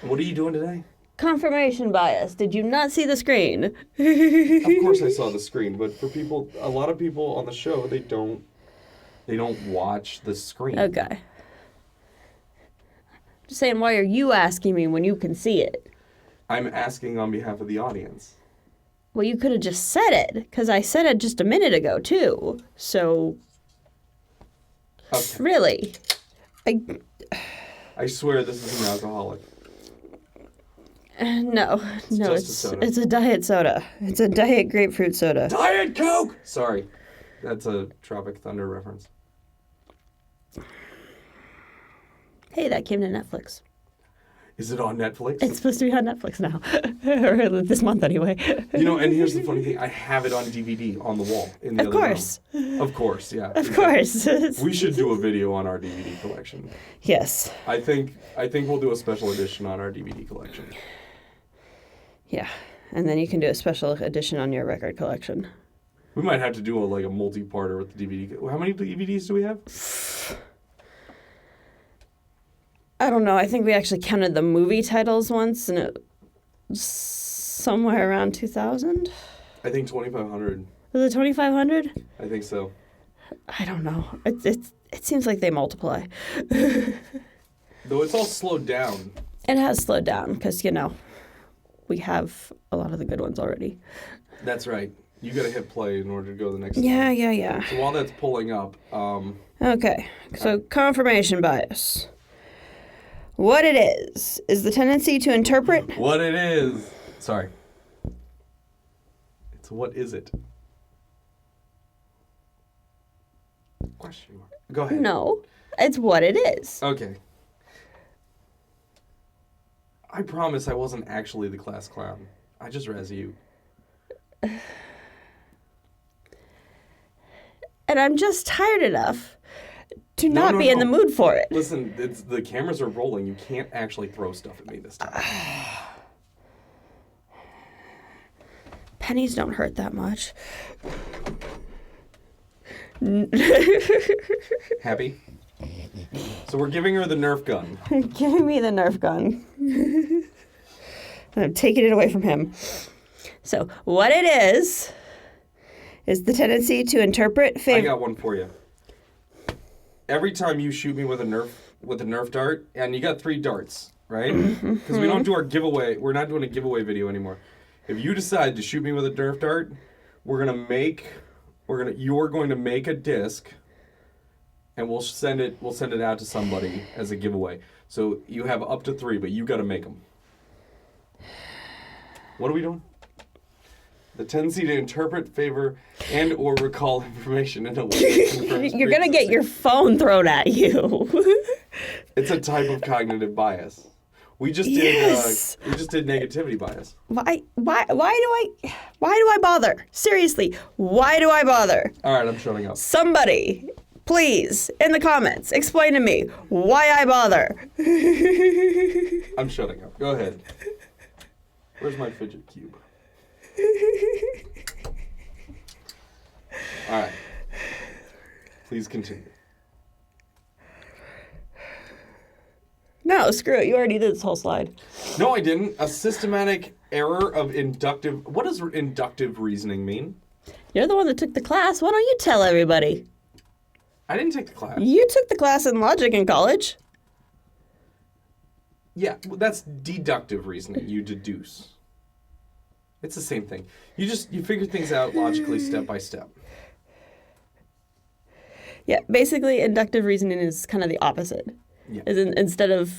What are you doing today? Confirmation bias. Did you not see the screen? Of course I saw the screen, but for people, a lot of people on the show, they don't watch the screen. Okay. Just saying, why are you asking me when you can see it? I'm asking on behalf of the audience. Well, you could have just said it, because I said it just a minute ago, too. So, Okay. really, I swear this is an alcoholic. no, just a soda. it's a diet soda. It's a diet grapefruit soda. Diet Coke! Sorry. That's a Tropic Thunder reference. Hey, that came to Netflix. Is it on Netflix? It's supposed to be on Netflix now. Or this month, anyway. You know, and here's the funny thing. I have it on DVD on the wall in the Of other course. room. Of course, yeah. Of course. We should do a video on our DVD collection. Yes. I think we'll do a special edition on our DVD collection. Yeah. And then you can do a special edition on your record collection. We might have to do a multi-parter with the DVD. How many DVDs do we have? I don't know. I think we actually counted the movie titles once, and it was somewhere around 2,000. I think 2,500. Was it 2,500? I think so. I don't know. It seems like they multiply. Though it's all slowed down. It has slowed down because, we have a lot of the good ones already. That's right. You got to hit play in order to go to the next Yeah, one. yeah. So while that's pulling up, Okay. So confirmation bias. What it is the tendency to interpret... What it is. Sorry. It's what is it? Question mark. Go ahead. No, it's what it is. Okay. I promise I wasn't actually the class clown. I just razz you. And I'm just tired enough to not be in the mood for it. Listen, the cameras are rolling. You can't actually throw stuff at me this time. Pennies don't hurt that much. Happy? So we're giving her the Nerf gun. Giving me the Nerf gun. I'm taking it away from him. So what it is the tendency to interpret I got one for you. Every time you shoot me with a Nerf dart, and you got 3 darts, right? Because we don't do our giveaway. We're not doing a giveaway video anymore. If you decide to shoot me with a Nerf dart, you're going to make a disc, and we'll send it out to somebody as a giveaway. So you have up to 3, but you got to make them. What are we doing? The tendency to interpret, favor, and or recall information in a way that confirms You're going to get your phone thrown at you. It's a type of cognitive bias. We just did negativity bias. Why do I bother? Seriously, why do I bother? All right, I'm shutting up. Somebody, please, in the comments, explain to me why I bother. I'm shutting up. Go ahead. Where's my fidget cube? All right. Please continue. No, screw it. You already did this whole slide. No, I didn't. A systematic error of inductive... What does inductive reasoning mean? You're the one that took the class. Why don't you tell everybody? I didn't take the class. You took the class in logic in college. Yeah, well, that's deductive reasoning. You deduce. It's the same thing. You figure things out logically step by step. Yeah, basically inductive reasoning is kind of the opposite. Yeah. Instead of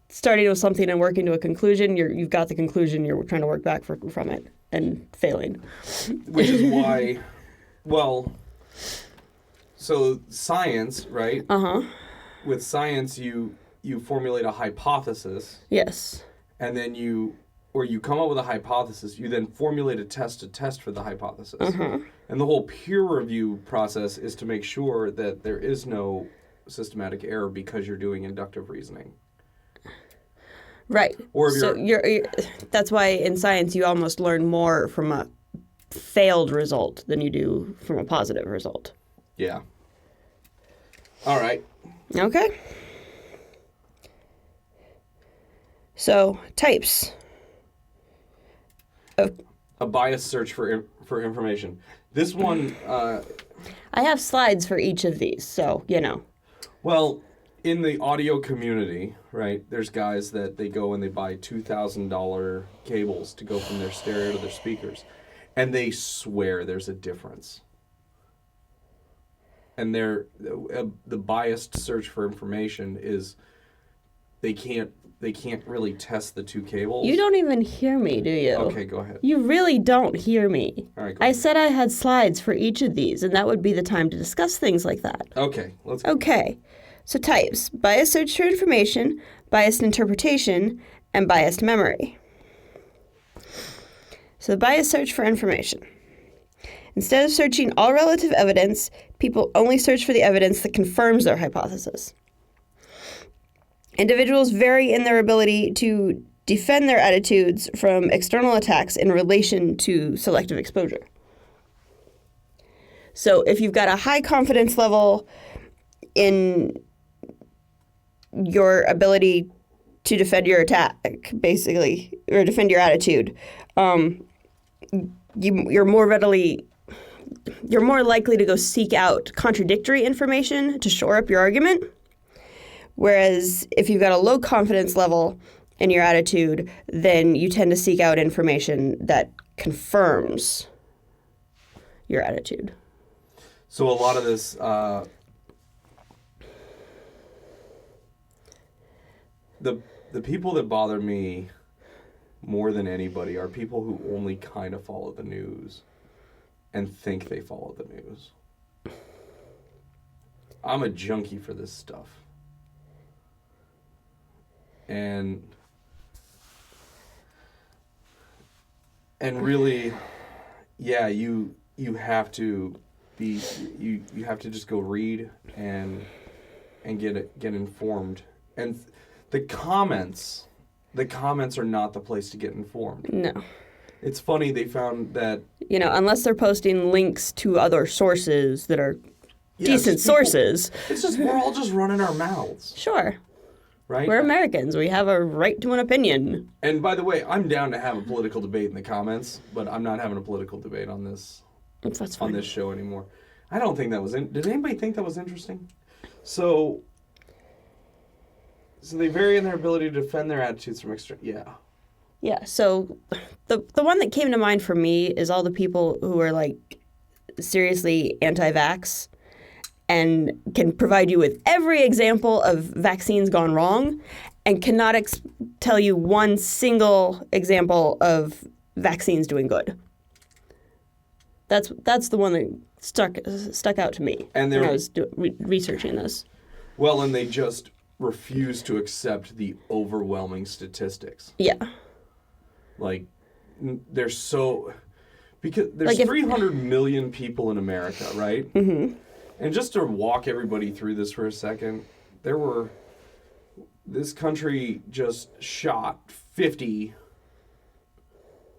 starting with something and working to a conclusion, you've got the conclusion, you're trying to work back from it and failing. Which is why, so science, right? Uh-huh. With science, you formulate a hypothesis. Yes. And then you come up with a hypothesis, you then formulate a test to test for the hypothesis. Uh-huh. And the whole peer review process is to make sure that there is no systematic error because you're doing inductive reasoning. Right. Or if you're that's why in science you almost learn more from a failed result than you do from a positive result. Yeah. All right. Okay. So, types of... A biased search for information. This one, I have slides for each of these, so, you know. well, in the audio community, right, there's guys that they go and they buy $2,000 cables to go from their stereo to their speakers. And they swear there's a difference. And the biased search for information is they can't really test the two cables. You don't even hear me, do you? Okay, go ahead. You really don't hear me. All right, go I ahead. said I had slides for each of these, and that would be the time to discuss things like that. Okay, let's go. Okay, so types: biased search for information, biased interpretation, and biased memory. So the biased search for information. Instead of searching all relative evidence, people only search for the evidence that confirms their hypothesis. Individuals vary in their ability to defend their attitudes from external attacks in relation to selective exposure. So if you've got a high confidence level in your ability to defend your attack, basically, or defend your attitude, you're more likely to go seek out contradictory information to shore up your argument. Whereas if you've got a low confidence level in your attitude, then you tend to seek out information that confirms your attitude. So a lot of this, the people that bother me more than anybody are people who only kind of follow the news and think they follow the news. I'm a junkie for this stuff. And really, yeah, you have to be you have to just go read and get informed. And the comments are not the place to get informed. No. It's funny, they found that, You know, unless they're posting links to other sources that are yeah, decent just people- sources. It's just we're all just running our mouths, Sure. right? We're Americans. We have a right to an opinion. And by the way, I'm down to have a political debate in the comments, but I'm not having a political debate on this That's fine. on this show anymore. I don't think that was did anybody think that was interesting? So they vary in their ability to defend their attitudes from extreme. Yeah. Yeah, so the one that came to mind for me is all the people who are like seriously anti-vax and can provide you with every example of vaccines gone wrong and cannot tell you one single example of vaccines doing good. That's the one that stuck out to me And when I was researching this. Well, and they just refuse to accept the overwhelming statistics. Yeah. Like, they're so... Because there's Like 300 million people in America, right? Mm-hmm. And just to walk everybody through this for a second, this country just shot 50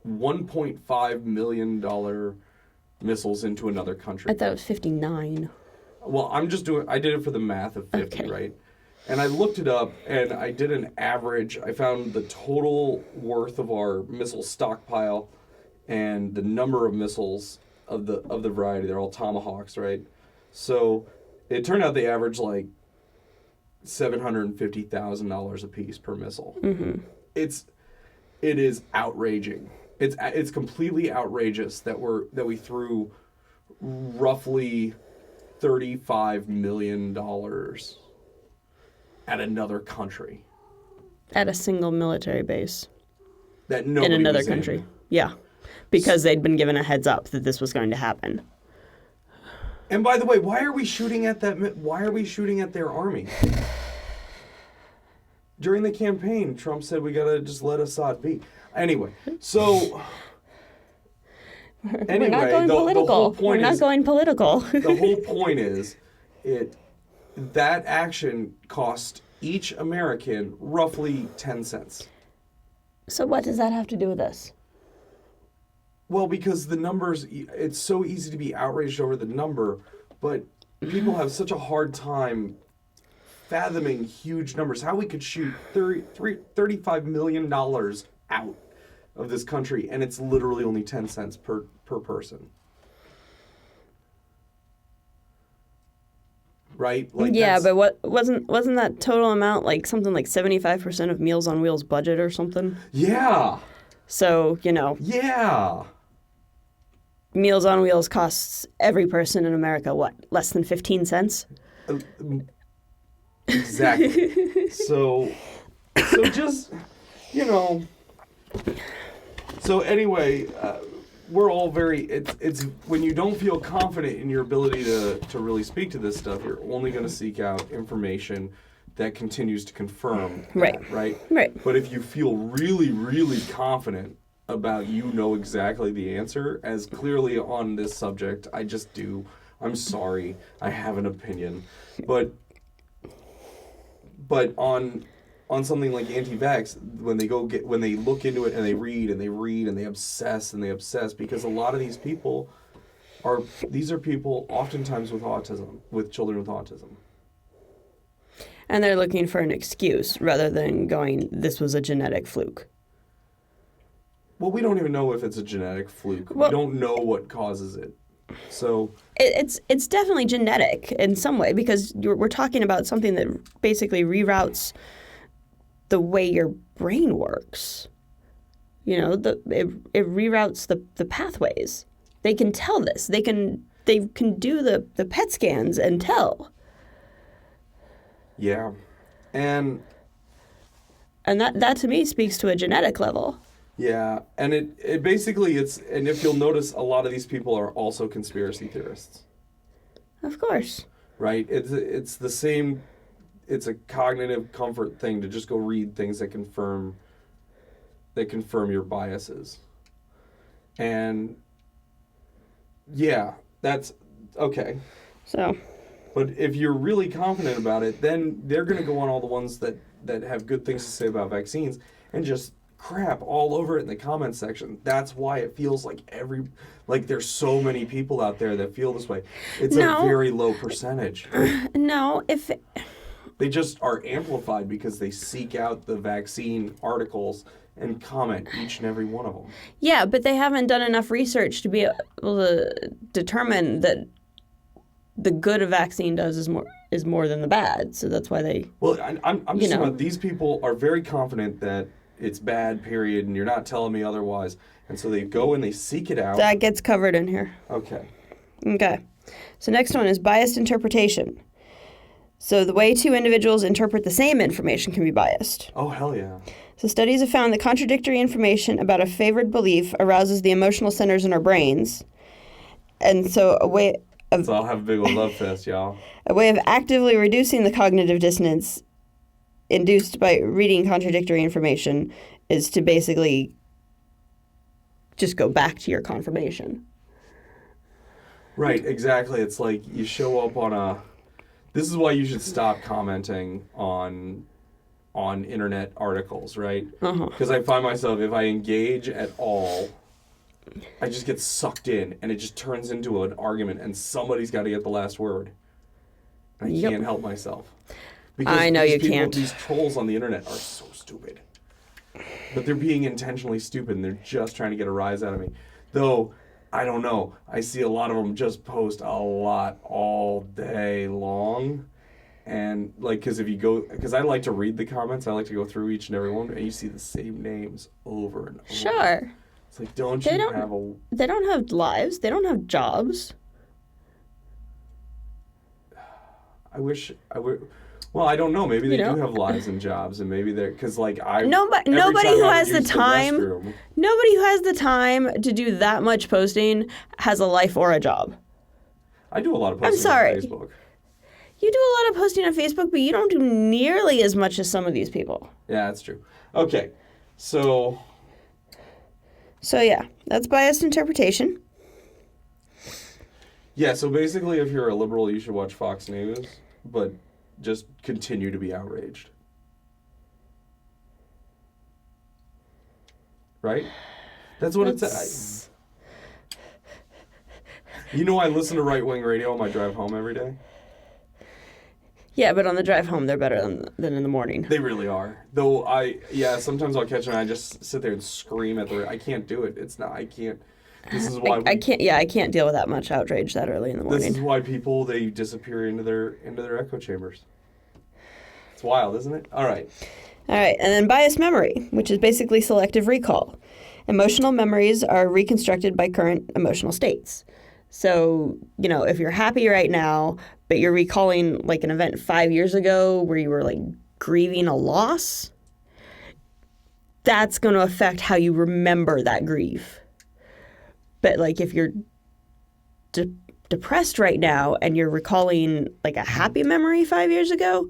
$1.5 million missiles into another country. I thought it was 59. Well, I did it for the math of 50, Okay. right? And I looked it up, and I did an average. I found the total worth of our missile stockpile and the number of missiles of the variety. They're all Tomahawks, right? So it turned out they average like $750,000 a piece per missile. Mm-hmm. It is outraging. It's completely outrageous that we threw roughly $35 million at another country. At a single military base. That nobody in another was country. in. Yeah. Because they'd been given a heads up that this was going to happen. And by the way, why are we shooting at their army? During the campaign, Trump said we gotta just let Assad be. Anyway, so We're not going the political. whole point We're not is, going political. the whole point is, that action cost each American roughly 10 cents. So what does that have to do with this? Well, because the numbers, it's so easy to be outraged over the number, but people have such a hard time fathoming huge numbers. How we could shoot $35 million out of this country, and it's literally only 10 cents per person. Right? Like yeah, but what wasn't that total amount like something like 75% of Meals on Wheels budget or something? Yeah. So, Yeah. Meals on Wheels costs every person in America, what, less than 15 cents? Exactly. So just, So anyway, we're all it's when you don't feel confident in your ability to really speak to this stuff, you're only going to seek out information that continues to confirm that, right? But if you feel really, really confident about exactly the answer, as clearly on this subject, I just do. I'm sorry, I have an opinion. But on something like anti-vax, when they look into it and they read and they obsess because a lot of these people are people oftentimes with children with autism. And they're looking for an excuse rather than going, this was a genetic fluke. Well, we don't even know if it's a genetic fluke. We don't know what causes it. So it's definitely genetic in some way, because we're talking about something that basically reroutes the way your brain works. It reroutes the pathways. They can tell this. They can do the PET scans and tell. Yeah. And that to me speaks to a genetic level. Yeah, and it basically and if you'll notice, a lot of these people are also conspiracy theorists. Of course. Right? It's the same. It's a cognitive comfort thing to just go read things that confirm your biases. And yeah, that's okay. So. But if you're really confident about it, then they're going to go on all the ones that have good things to say about vaccines and just crap all over it in the comments section. That's why it feels like there's so many people out there that feel this way. It's a very low percentage. No, if they just are amplified because they seek out the vaccine articles and comment each and every one of them. Yeah, but they haven't done enough research to be able to determine that the good a vaccine does is more than the bad. So that's why they. Well, I'm just talking about these people are very confident that it's bad, period, and you're not telling me otherwise. And so they go and they seek it out. That gets covered in here. Okay. So next one is biased interpretation. So the way two individuals interpret the same information can be biased. Oh, hell yeah. So studies have found that contradictory information about a favored belief arouses the emotional centers in our brains. And so So I'll have a big old love fest, y'all. A way of actively reducing the cognitive dissonance induced by reading contradictory information is to basically just go back to your confirmation. Right, exactly. It's like you show up on this is why you should stop commenting on internet articles, right? Because I find myself, if I engage at all, I just get sucked in, and it just turns into an argument, and somebody's got to get the last word. I can't help myself. Because I know you can't. These trolls on the internet are so stupid. But they're being intentionally stupid, and they're just trying to get a rise out of me. Though, I don't know. I see a lot of them just post a lot all day long. And, because because I like to read the comments, I like to go through each and every one, and you see the same names over and over. Sure. It's like, they don't have lives. They don't have jobs. I wish. Well, I don't know. Maybe they do have lives and jobs, and maybe they're because nobody who has the time. Nobody who has the time to do that much posting has a life or a job. I do a lot of posting on Facebook. You do a lot of posting on Facebook, but you don't do nearly as much as some of these people. Yeah, that's true. Okay, so yeah, that's biased interpretation. Yeah, so basically, if you're a liberal, you should watch Fox News, but just continue to be outraged. Right? That's what it says. I listen to right-wing radio on my drive home every day. Yeah, but on the drive home, they're better than in the morning. They really are. Though sometimes I'll catch them and I just sit there and scream at I can't do it. I can't. This is why I can't deal with that much outrage that early in the morning. This is why people, they disappear into their echo chambers. It's wild, isn't it? All right, and then biased memory, which is basically selective recall. Emotional memories are reconstructed by current emotional states. So, if you're happy right now, but you're recalling like an event 5 years ago where you were like grieving a loss, that's going to affect how you remember that grief. But like if you're depressed right now and you're recalling like a happy memory 5 years ago,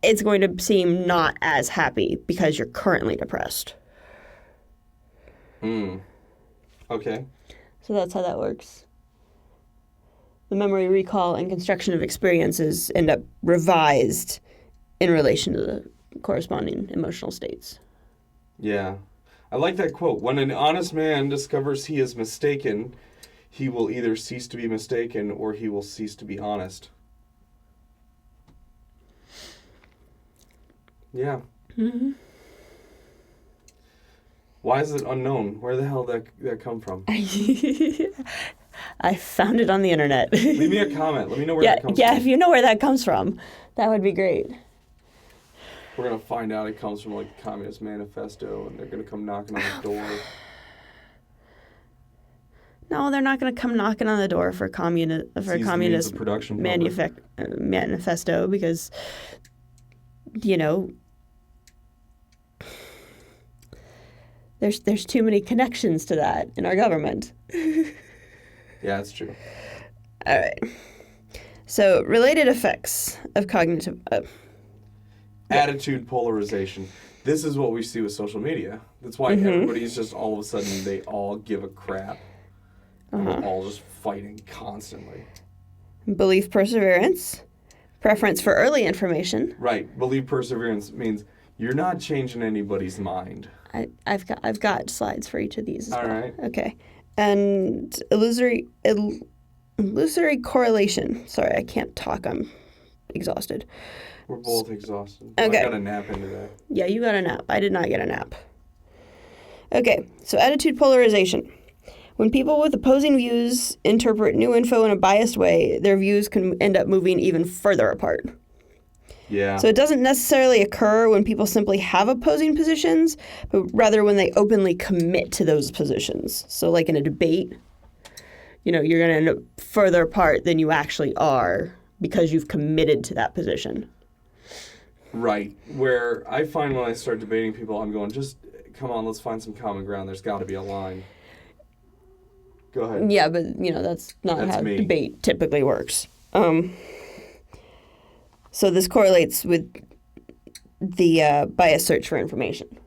it's going to seem not as happy because you're currently depressed. Okay. So that's how that works. The memory recall and construction of experiences end up revised in relation to the corresponding emotional states. Yeah. I like that quote. When an honest man discovers he is mistaken, he will either cease to be mistaken or he will cease to be honest. Yeah. Mm-hmm. Why is it unknown? Where the hell did that come from? I found it on the internet. Leave me a comment. Let me know where that comes from. Yeah, if you know where that comes from, that would be great. We're going to find out it comes from like the Communist Manifesto, and they're going to come knocking on the door. No, they're not going to come knocking on the door for communist manifesto because, there's too many connections to that in our government. Yeah, that's true. All right. So, related effects of cognitive... attitude polarization. This is what we see with social media. That's why everybody's just all of a sudden, they all give a crap. We're all just fighting constantly. Belief perseverance. Preference for early information. Right. Belief perseverance means you're not changing anybody's mind. I've got slides for each of these as well. All right. Okay. And illusory correlation. Sorry, I can't talk. I'm exhausted. We're both exhausted. Okay. I got a nap into that. Yeah, you got a nap. I did not get a nap. Okay, so attitude polarization. When people with opposing views interpret new info in a biased way, their views can end up moving even further apart. Yeah. So it doesn't necessarily occur when people simply have opposing positions, but rather when they openly commit to those positions. So like in a debate, you're going to end up further apart than you actually are because you've committed to that position. Right. Where I find when I start debating people, I'm going, just come on, let's find some common ground. There's got to be a line. Go ahead. Yeah, but, that's not how debate typically works. So this correlates with the bias search for information.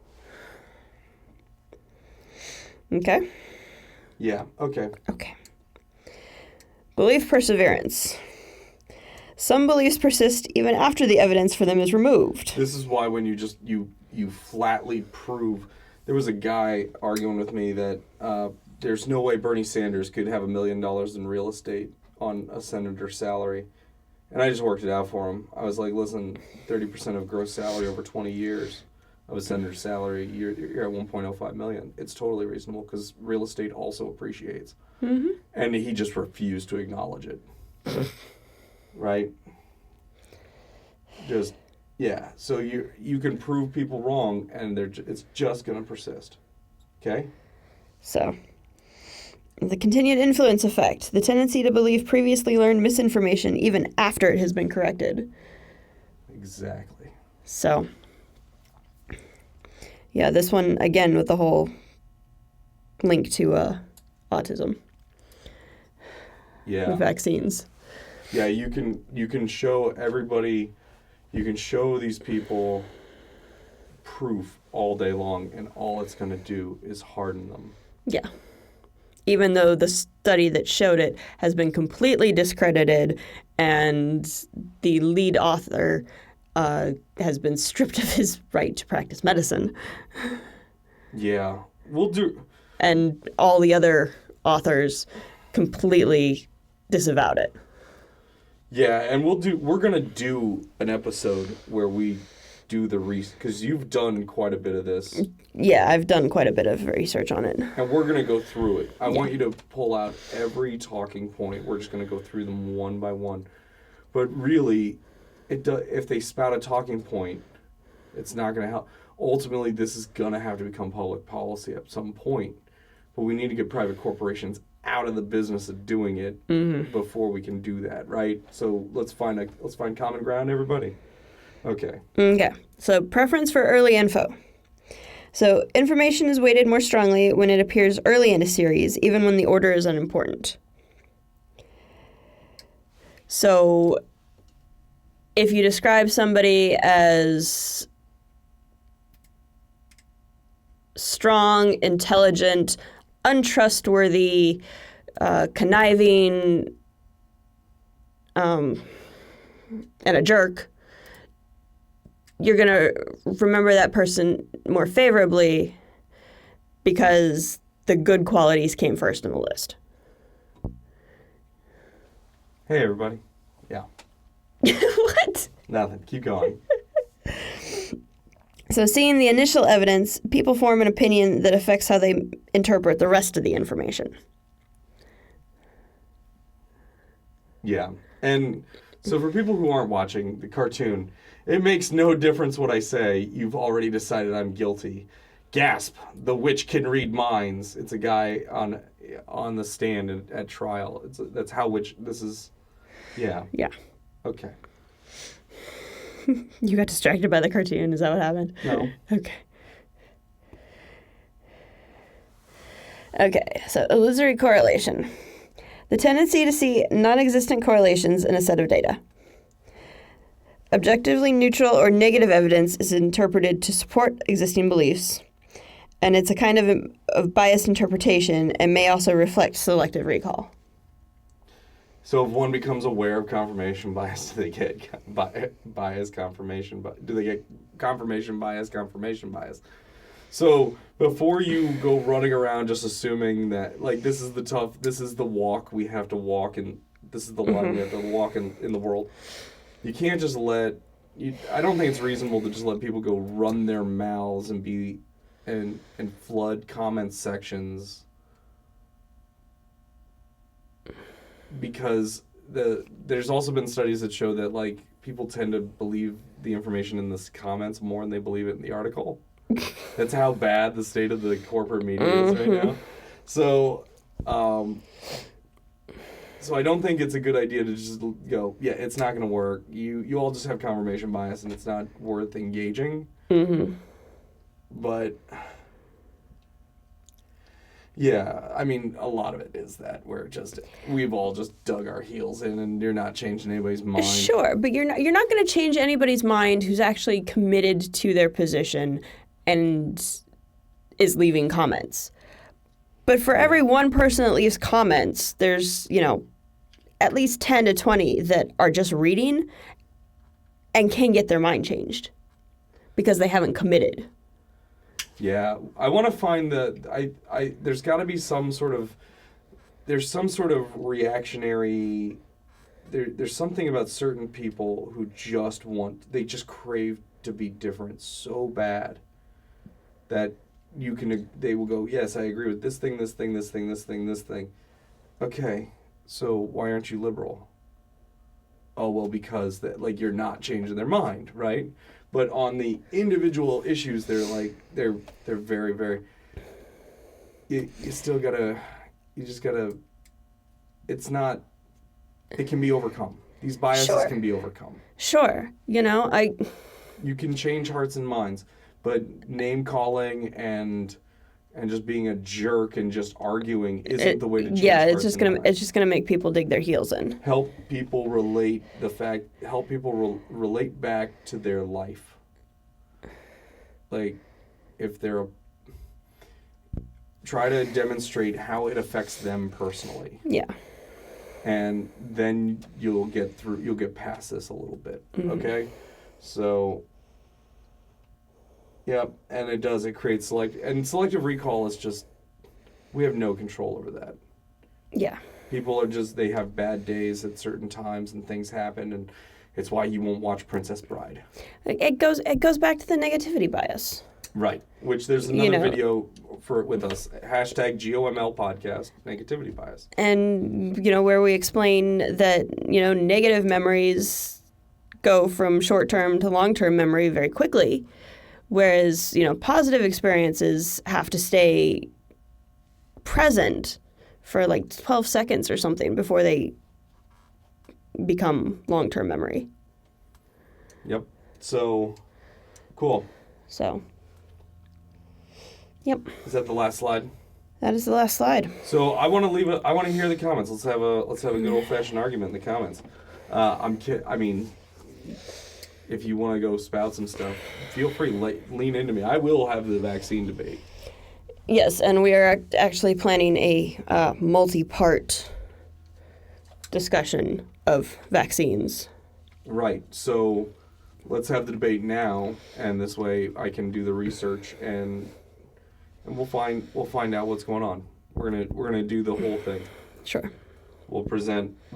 Okay? Yeah, okay. Okay. Belief perseverance. Some beliefs persist even after the evidence for them is removed. This is why when you flatly prove... There was a guy arguing with me that there's no way Bernie Sanders could have $1 million in real estate on a senator's salary. And I just worked it out for him. I was like, listen, 30% of gross salary over 20 years of a senator's salary, you're at $1.05 million. It's totally reasonable because real estate also appreciates. Mm-hmm. And he just refused to acknowledge it. Right? Just, yeah. So you can prove people wrong, and it's just going to persist. Okay? So, the continued influence effect, the tendency to believe previously learned misinformation even after it has been corrected. Exactly. So, yeah, this one, again, with the whole link to autism. Yeah. With vaccines. Yeah, you can show everybody, you can show these people proof all day long, and all it's going to do is harden them. Yeah. Even though the study that showed it has been completely discredited and the lead author has been stripped of his right to practice medicine. Yeah. We'll do... And all the other authors completely disavowed it. Yeah, and we're gonna do an episode where we do the because you've done quite a bit of this. Yeah, I've done quite a bit of research on it. And we're gonna go through it. I want you to pull out every talking point. We're just gonna go through them one by one. But really, if they spout a talking point, it's not gonna help. Ultimately, this is gonna have to become public policy at some point. But we need to get private corporations out of the business of doing it before we can do that, right? So let's find common ground, everybody. Okay. Okay. So preference for early info. So information is weighted more strongly when it appears early in a series, even when the order is unimportant. So if you describe somebody as strong, intelligent, untrustworthy, conniving, and a jerk, you're going to remember that person more favorably because the good qualities came first in the list. Hey, everybody. Yeah. What? Nothing. Keep going. So seeing the initial evidence, people form an opinion that affects how they interpret the rest of the information. Yeah. And so for people who aren't watching the cartoon, it makes no difference what I say. You've already decided I'm guilty. Gasp! The witch can read minds. It's a guy on the stand at trial. That's how witch. This is. Yeah. Yeah. Okay. You got distracted by the cartoon. Is that what happened? No. Okay. Okay, so illusory correlation. The tendency to see non-existent correlations in a set of data. Objectively neutral or negative evidence is interpreted to support existing beliefs, and it's a kind of biased interpretation and may also reflect selective recall. So if one becomes aware of confirmation bias, do they get bias confirmation? Do they get confirmation bias? So before you go running around just assuming that, like, this is the walk we have to walk, and this is the line we have to walk in the world. You can't just I don't think it's reasonable to just let people go run their mouths and flood comment sections, because there's also been studies that show that, like, people tend to believe the information in the comments more than they believe it in the article. That's how bad the state of the corporate media is right now. So I don't think it's a good idea to just go, yeah, it's not going to work. You all just have confirmation bias, and it's not worth engaging. Mm-hmm. But yeah, I mean, a lot of it is that we've all just dug our heels in, and you're not changing anybody's mind. Sure, but you're not going to change anybody's mind who's actually committed to their position and is leaving comments. But for every one person that leaves comments, there's, at least 10 to 20 that are just reading and can get their mind changed because they haven't committed. Yeah, I want to find there's got to be some sort of reactionary, there's something about certain people who they just crave to be different so bad that they will go, yes, I agree with this thing, this thing, this thing, this thing, this thing. Okay, so why aren't you liberal? Oh, well, because you're not changing their mind, right? But on the individual issues, they're very, very. You just gotta. It can be overcome. These biases can be overcome. Sure, You can change hearts and minds, but name calling and just being a jerk and just arguing isn't the way to change. Yeah, it's just gonna make people dig their heels in. Help people relate back to their life. Like, if try to demonstrate how it affects them personally. Yeah. And then you'll get past this a little bit. Mm-hmm. Okay? So, yeah, and it creates selective recall is just, we have no control over that. Yeah. People are just, they have bad days at certain times and things happen, and it's why you won't watch Princess Bride. It goes back to the negativity bias. Right. Which there's another video with us. Hashtag GOML podcast, negativity bias. And, where we explain that, negative memories go from short-term to long-term memory very quickly. Whereas, positive experiences have to stay present for like 12 seconds or something before they become long-term memory. Yep. So, cool. So, yep. Is that the last slide? That is the last slide. So I want to I want to hear the comments. Let's have a good old-fashioned argument in the comments. I mean, if you want to go spout some stuff, feel free. Lean into me. I will have the vaccine debate. Yes, and we are actually planning a multi-part discussion of vaccines. Right. So let's have the debate now, and this way I can do the research, and we'll find out what's going on. We're gonna do the whole thing. Sure. We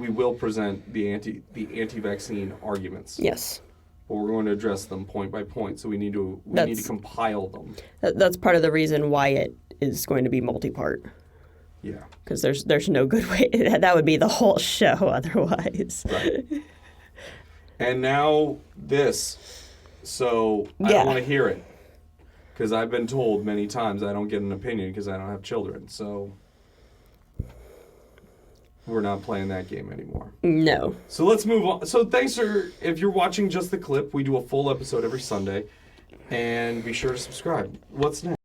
will present the anti-vaccine arguments. Yes. But we're going to address them point by point, so we need to compile them. That's part of the reason why it is going to be multi-part. Yeah. Because there's no good way. That would be the whole show otherwise. Right. And now this. So I don't want to hear it. Because I've been told many times I don't get an opinion because I don't have children. So we're not playing that game anymore. No. So let's move on. So if you're watching just the clip, we do a full episode every Sunday. And be sure to subscribe. What's next?